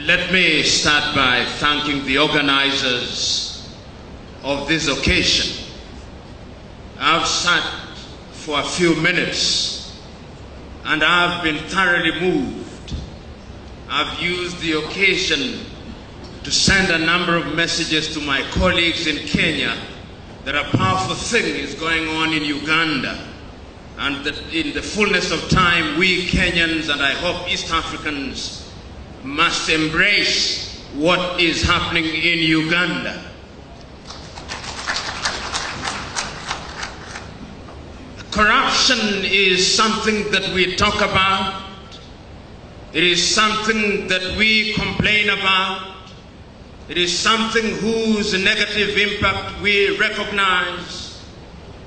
Let me start by thanking the organizers of this occasion. I've sat for a few minutes and I've been thoroughly moved. I've used the occasion to send a number of messages to my colleagues in Kenya that a powerful thing is going on in Uganda, and that in the fullness of time, we Kenyans and I hope East Africans must embrace what is happening in Uganda. Corruption is something that we talk about. It is something that we complain about. It is something whose negative impact we recognize.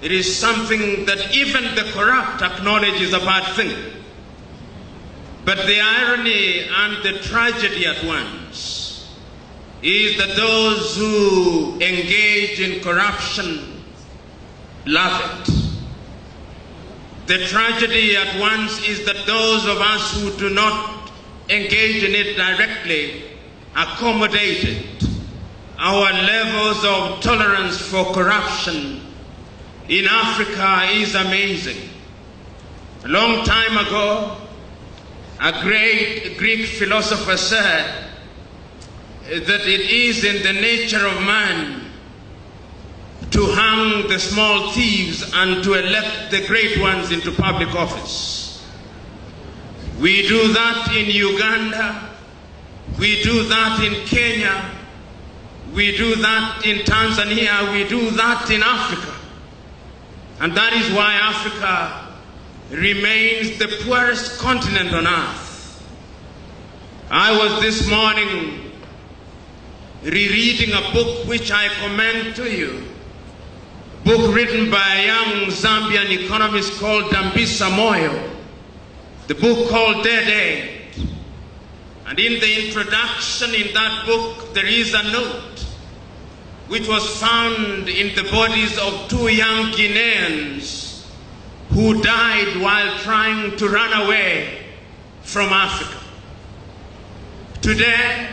It is something that even the corrupt acknowledge is a bad thing. But the irony and the tragedy at once is that those who engage in corruption love it. The tragedy at once is that those of us who do not engage in it directly accommodate it. Our levels of tolerance for corruption in Africa is amazing. A long time ago, a great Greek philosopher said that it is in the nature of man to hang the small thieves and to elect the great ones into public office. We do that in Uganda, we do that in Kenya, we do that in Tanzania, we do that in Africa. And that is why Africa remains the poorest continent on earth. I was this morning rereading a book which I commend to you, a book written by a young Zambian economist called Dambisa Moyo, the book called Dead Aid. And in the introduction in that book, there is a note which was found in the bodies of two young Guineans who died while trying to run away from Africa. Today,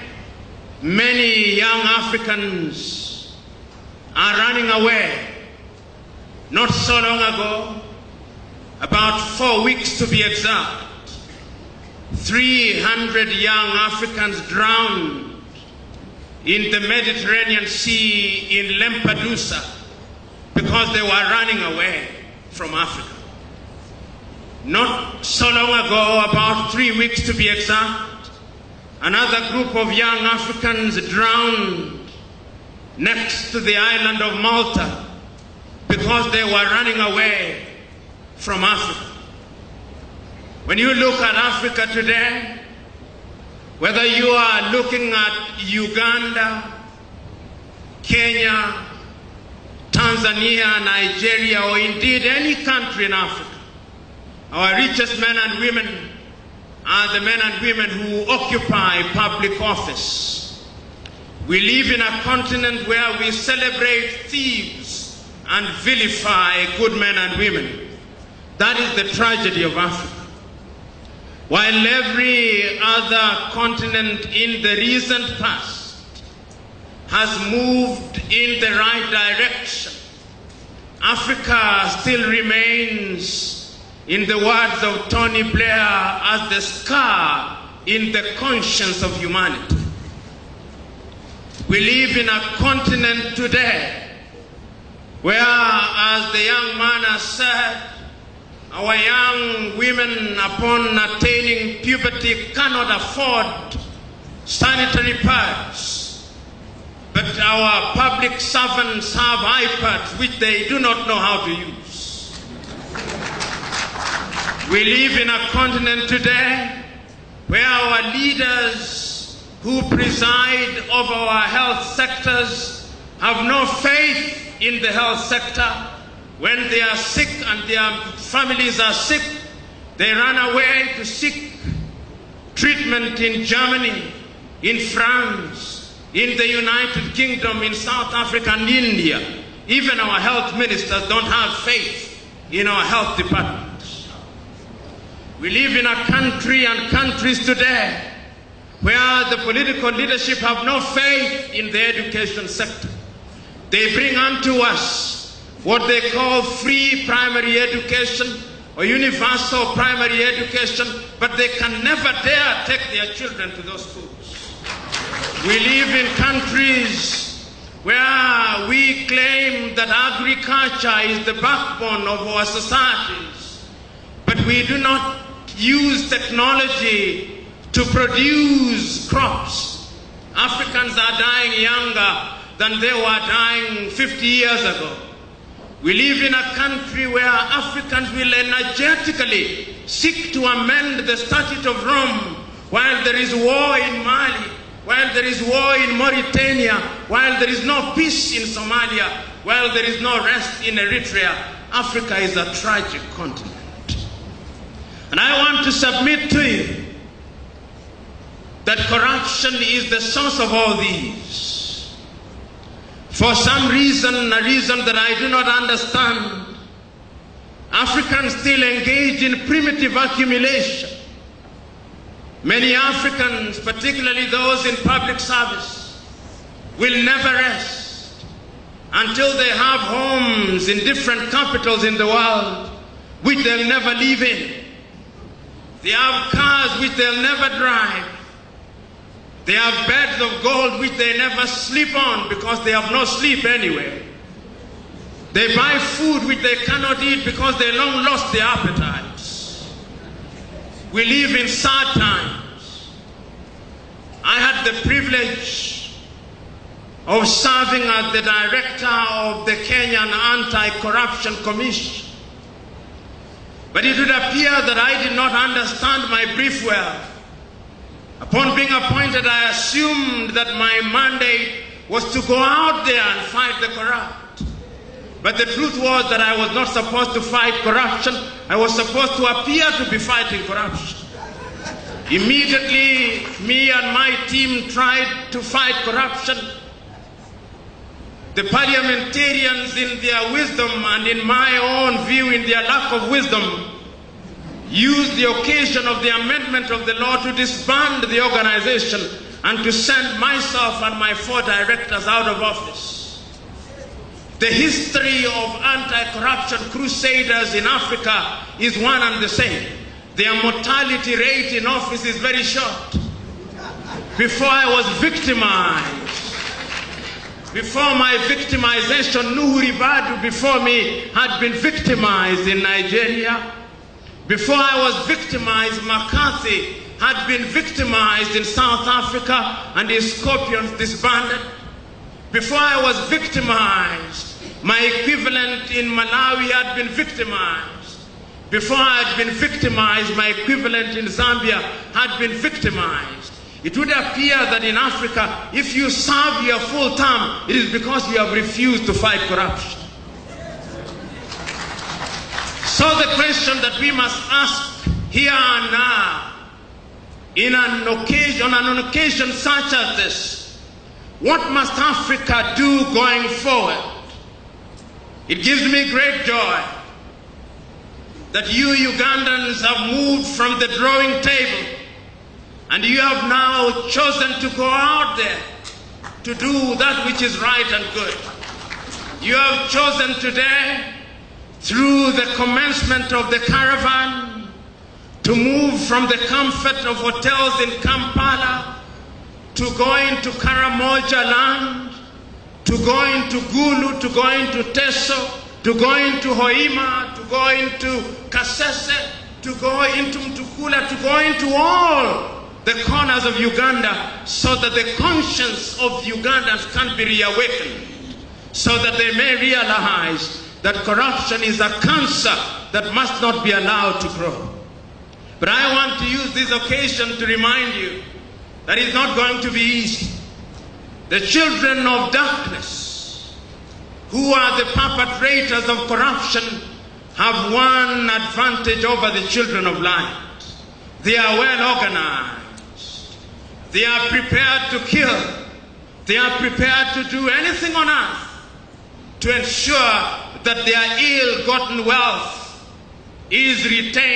many young Africans are running away. Not so long ago, about 4 weeks to be exact, 300 young Africans drowned in the Mediterranean Sea in Lampedusa because they were running away from Africa. Not so long ago, about 3 weeks to be exact, another group of young Africans drowned next to the island of Malta because they were running away from Africa. When you look at Africa today, whether you are looking at Uganda, Kenya, Tanzania, Nigeria, or indeed any country in Africa, our richest men and women are the men and women who occupy public office. We live in a continent where we celebrate thieves and vilify good men and women. That is the tragedy of Africa. While every other continent in the recent past has moved in the right direction, Africa still remains, in the words of Tony Blair, as the scar in the conscience of humanity. We live in a continent today where, as the young man has said, our young women, upon attaining puberty, cannot afford sanitary pads. But our public servants have iPads which they do not know how to use. We live in a continent today where our leaders who preside over our health sectors have no faith in the health sector. When they are sick and their families are sick, they run away to seek treatment in Germany, in France, in the United Kingdom, in South Africa and India. Even our health ministers don't have faith in our health departments. We live in a country and countries today where the political leadership have no faith in the education sector. They bring unto us what they call free primary education or universal primary education, but they can never dare take their children to those schools. We live in countries where we claim that agriculture is the backbone of our societies, but we do not use technology to produce crops. Africans are dying younger than they were dying 50 years ago. We live in a country where Africans will energetically seek to amend the Statute of Rome while there is war in Mali, while there is war in Mauritania, while there is no peace in Somalia, while there is no rest in Eritrea. Africa is a tragic continent. And I want to submit to you that corruption is the source of all these. For some reason, a reason that I do not understand, Africans still engage in primitive accumulation. Many Africans, particularly those in public service, will never rest until they have homes in different capitals in the world which they'll never live in. They have cars which they'll never drive. They have beds of gold which they never sleep on because they have no sleep anyway. They buy food which they cannot eat because they long lost their appetites. We live in sad times. I had the privilege of serving as the director of the Kenyan Anti-Corruption Commission. But it would appear that I did not understand my brief well. Upon being appointed, I assumed that my mandate was to go out there and fight the corrupt. But the truth was that I was not supposed to fight corruption. I was supposed to appear to be fighting corruption. Immediately, me and my team tried to fight corruption. The parliamentarians, in their wisdom and in my own view, in their lack of wisdom, used the occasion of the amendment of the law to disband the organization and to send myself and my 4 directors out of office. The history of anti-corruption crusaders in Africa is one and the same. Their mortality rate in office is very short. Before I was victimized, before my victimization, Nuhu Ribadu before me had been victimized in Nigeria. Before I was victimized, McCarthy had been victimized in South Africa and his scorpions disbanded. Before I was victimized, my equivalent in Malawi had been victimized. Before I had been victimized, my equivalent in Zambia had been victimized. It would appear that in Africa, if you serve your full term, it is because you have refused to fight corruption. So the question that we must ask here and now, on an occasion such as this, what must Africa do going forward? It gives me great joy that you Ugandans have moved from the drawing table and you have now chosen to go out there to do that which is right and good. You have chosen today, through the commencement of the caravan, to move from the comfort of hotels in Kampala to go into Karamoja land, to go into Gulu, to go into Teso, to go into Hoima, to go into Kasese, to go into Mtukula, to go into all the corners of Uganda, so that the conscience of Ugandans can be reawakened, so that they may realize that corruption is a cancer that must not be allowed to grow. But I want to use this occasion to remind you that it's not going to be easy. The children of darkness, who are the perpetrators of corruption, have one advantage over the children of light. They are well organized. They are prepared to kill. They are prepared to do anything on earth to ensure that their ill-gotten wealth is retained.